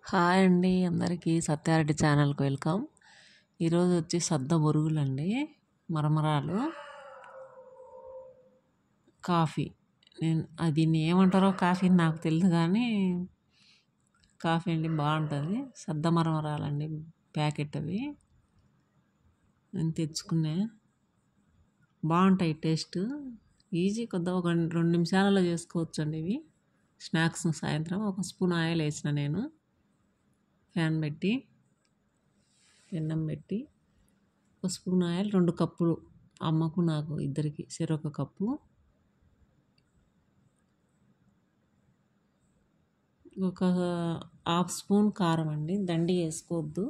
Hi అండి అందరికీ సత్యారెడ్డి ఛానల్కి వెల్కమ్. ఈరోజు వచ్చి సద్ద బొరుగులండి, మరమరాలు, కాఫీ. దీన్ని ఏమంటారో కాఫీని నాకు తెలియదు కానీ కాఫీ అండి బాగుంటుంది. సద్ద మరమరాలండి, ప్యాకెట్ అవి నేను తెచ్చుకున్నా. బాగుంటాయి టేస్ట్. ఈజీ, కొద్దిగా ఒక 2 నిమిషాలలో చేసుకోవచ్చు అండి ఇవి. స్నాక్స్ సాయంత్రం ఒక స్పూన్ ఆయిల్ వేసిన నేను, ఫ్యాన్ పెట్టి ఎన్నం పెట్టి ఒక స్పూన్ ఆయిల్, 2 కప్పులు అమ్మకు నాకు ఇద్దరికి చెరొక కప్పు, ఒక హాఫ్ స్పూన్ కారం అండి, దండి వేసుకోవద్దు,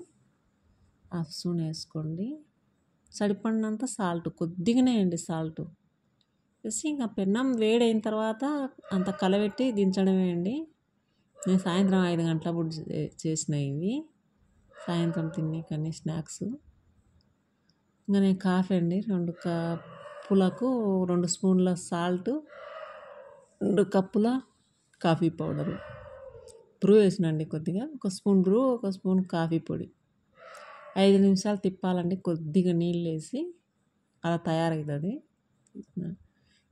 హాఫ్ స్పూన్ వేసుకోండి. సరిపడినంత సాల్ట్, కొద్దిగానే అండి సాల్ట్ వేసి ఇంకా పెన్నం వేడైన తర్వాత అంత కలబెట్టి దించడమే అండి. నేను సాయంత్రం 5 గంటలప్పుడు చేసిన ఇవి, సాయంత్రం తినేకన్నీ స్నాక్స్. ఇంకా నేను కాఫీ అండి, 2 కప్పులకు 2 స్పూన్ల సాల్ట్, 2 కప్పుల కాఫీ పౌడరు, బ్రూ వేసినండి కొద్దిగా, 1 స్పూన్ బ్రూ, 1 స్పూన్ కాఫీ పొడి. 5 నిమిషాలు తిప్పాలండి, కొద్దిగా నీళ్ళు వేసి అలా తయారవుతుంది.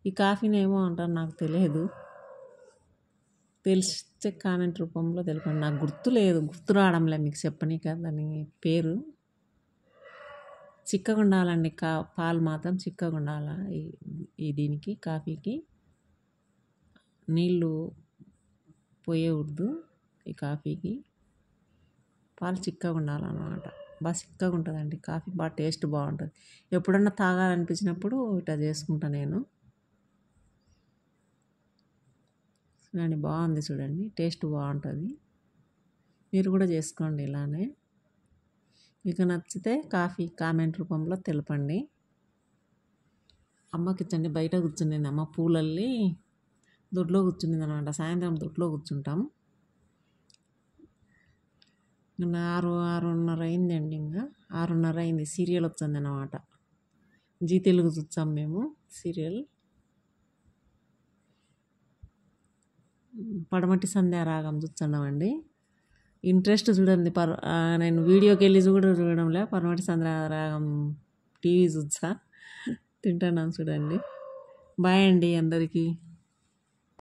ఈ కాఫీని ఏమో అంటారు, నాకు తెలియదు, తెలిస్తే కామెంట్ రూపంలో తెలపండి. నాకు గుర్తు రావడంలే మీకు చెప్పనీక దాని పేరు. చిక్కగా ఉండాలండి, పాలు మాత్రం చిక్కగా ఉండాలి. ఈ దీనికి కాఫీకి నీళ్ళు పోయకూడదు. ఈ కాఫీకి పాలు చిక్కగా ఉండాలన్నమాట. బాగా చిక్కగా ఉంటుందండి కాఫీ, బాగా టేస్ట్ బాగుంటుంది. ఎప్పుడన్నా తాగాలనిపించినప్పుడు ఇట్లా చేసుకుంటా నేను. చూడండి బాగుంది, చూడండి టేస్ట్ బాగుంటుంది. మీరు కూడా చేసుకోండి ఇలానే. మీకు నచ్చితే కాఫీ కామెంట్ రూపంలో తెలపండి. అమ్మకి ఇచ్చండి. బయట కూర్చునింది అమ్మ, పూలల్లి దొడ్లో కూర్చునింది అనమాట. సాయంత్రం దొడ్లో కూర్చుంటాం. 6:30 అయిందండి, ఇంకా 6:30 అయింది. సీరియల్ వచ్చింది అనమాట, జీ తెలుగు చూస్తాం మేము సీరియల్. పడమటి సంధ్యారాగం చూస్తున్నామండి. ఇంట్రెస్ట్ చూడండి. నేను వీడియోకి వెళ్ళి చూడడంలే, పడమటి సంధ్యారాగం టీవీ చూసా, తింటున్నాను చూడండి. బాయ్ అండి అందరికీ.